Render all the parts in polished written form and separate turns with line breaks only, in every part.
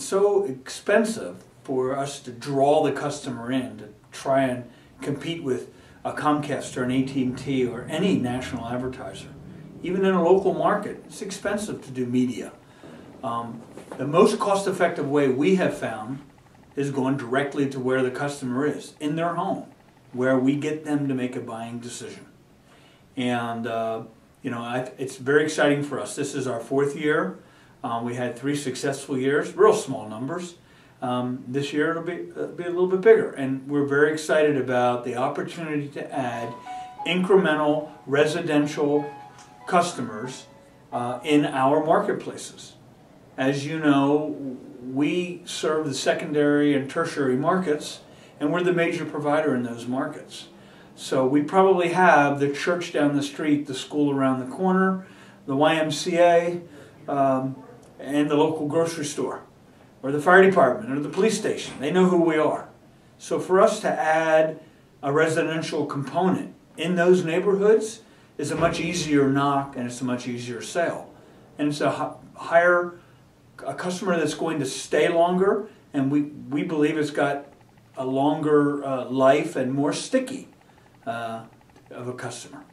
so expensive for us to draw the customer in, to try and compete with a Comcast or an AT&T or any national advertiser. Even in a local market, it's expensive to do media. The most cost-effective way we have found is going directly to where the customer is, in their home, where we get them to make a buying decision. And you know, it's very exciting for us. This is our 4th year. We had 3 successful years, real small numbers. This year it'll be a little bit bigger, and we're very excited about the opportunity to add incremental residential customers in our marketplaces. As you know, we serve the secondary and tertiary markets, and we're the major provider in those markets. So we probably have the church down the street, the school around the corner, the YMCA, and the local grocery store, or the fire department, or the police station. They know who we are. So for us to add a residential component in those neighborhoods is a much easier knock, and it's a much easier sale. And it's a customer that's going to stay longer, and we believe it's got a longer life and more sticky of a customer.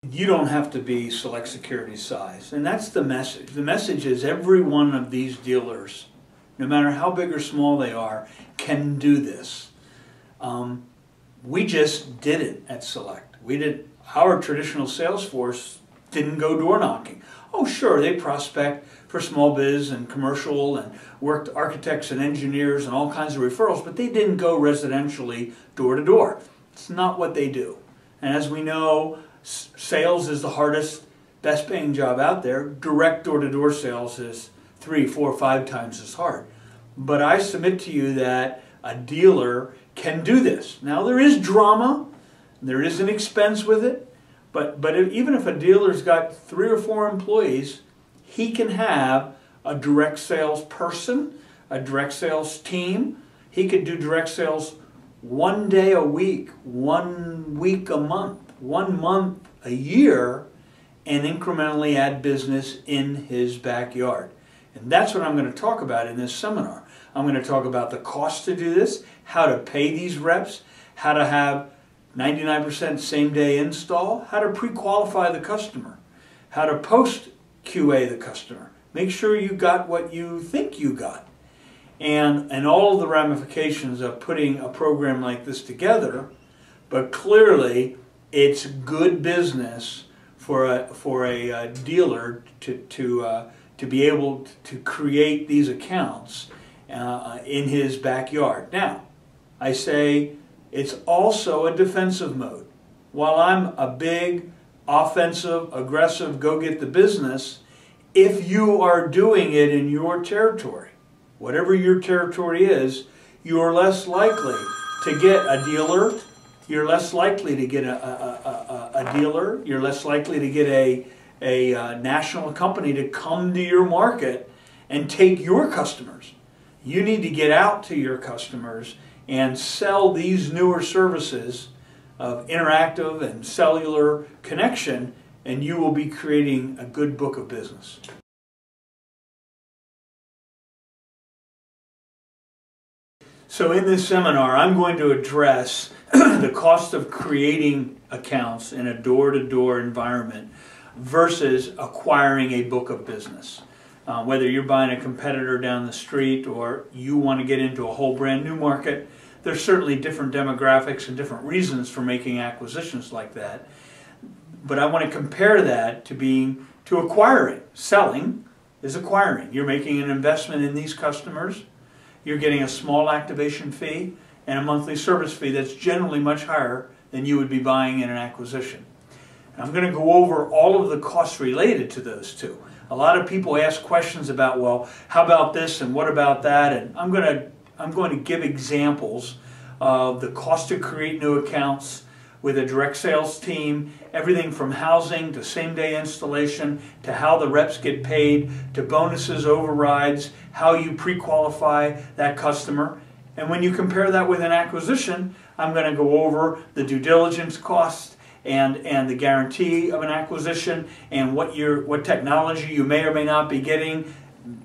You don't have to be Select Security size, and that's the message. The message is every one of these dealers, no matter how big or small they are, can do this. We just did it at Select. Our traditional sales force didn't go door knocking. Oh sure, they prospect for small biz and commercial and worked architects and engineers and all kinds of referrals, but they didn't go residentially door to door. It's not what they do. And as we know, sales is the hardest, best paying job out there. Direct door to door sales is 3, 4, 5 times as hard. But I submit to you that a dealer can do this. Now there is drama, there is an expense with it, but even if a dealer's got 3 or 4 employees, he can have a direct sales person, a direct sales team. He could do direct sales 1 day a week, 1 week a month, 1 month a year, and incrementally add business in his backyard. And that's what I'm going to talk about in this seminar. I'm going to talk about the cost to do this, how to pay these reps, how to have 99% same-day install, how to pre-qualify the customer, how to post-QA the customer. Make sure you got what you think you got. And all of the ramifications of putting a program like this together, but clearly it's good business for a dealer to be able to create these accounts in his backyard. Now, I say it's also a defensive mode. While I'm a big, offensive, aggressive, go get the business, if you are doing it in your territory, whatever your territory is, you're less likely to get a dealer, you're less likely to get a dealer, you're less likely to get a national company to come to your market and take your customers. You need to get out to your customers and sell these newer services of interactive and cellular connection, and you will be creating a good book of business. So in this seminar, I'm going to address the cost of creating accounts in a door-to-door environment versus acquiring a book of business. Whether you're buying a competitor down the street or you want to get into a whole brand new market, there's certainly different demographics and different reasons for making acquisitions like that. But I want to compare that to acquiring. Selling is acquiring. You're making an investment in these customers. You're getting a small activation fee and a monthly service fee that's generally much higher than you would be buying in an acquisition. And I'm going to go over all of the costs related to those two. A lot of people ask questions about, well, how about this and what about that? And I'm going to give examples of the cost to create new accounts with a direct sales team, everything from housing to same-day installation to how the reps get paid to bonuses, overrides, how you pre-qualify that customer. And when you compare that with an acquisition, I'm going to go over the due diligence costs and the guarantee of an acquisition and what technology you may or may not be getting.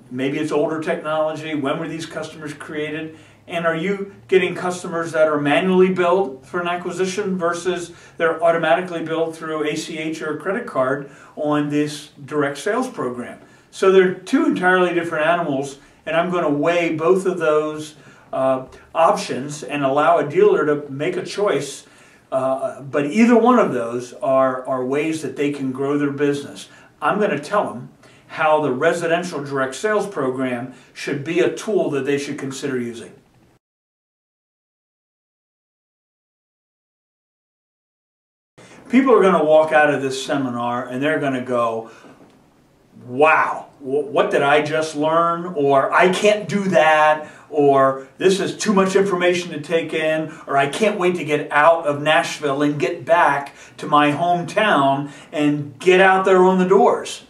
Maybe it's older technology. When were these customers created? And are you getting customers that are manually billed for an acquisition versus they're automatically billed through ACH or a credit card on this direct sales program? So they're two entirely different animals, and I'm going to weigh both of those options and allow a dealer to make a choice. But either one of those are ways that they can grow their business. I'm going to tell them how the residential direct sales program should be a tool that they should consider using. People are going to walk out of this seminar and they're going to go, wow, what did I just learn? Or I can't do that, or this is too much information to take in, or I can't wait to get out of Nashville and get back to my hometown and get out there on the doors.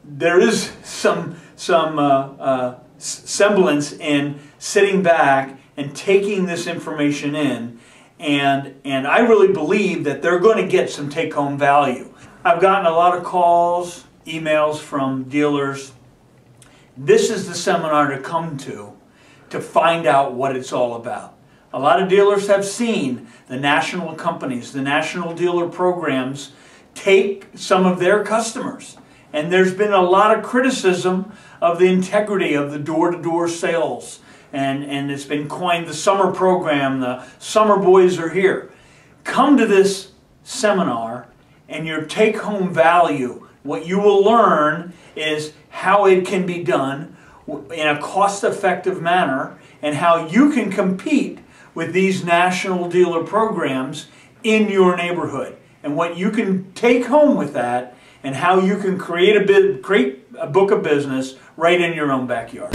There is some semblance in sitting back and taking this information in, and I really believe that they're going to get some take-home value. I've gotten a lot of calls, emails from dealers. This is the seminar to come to find out what it's all about. A lot of dealers have seen the national companies, the national dealer programs take some of their customers. And there's been a lot of criticism of the integrity of the door-to-door sales. And it's been coined the summer program, the summer boys are here. Come to this seminar and your take-home value, what you will learn is how it can be done in a cost-effective manner and how you can compete with these national dealer programs in your neighborhood, and what you can take home with that and how you can create a book of business right in your own backyard.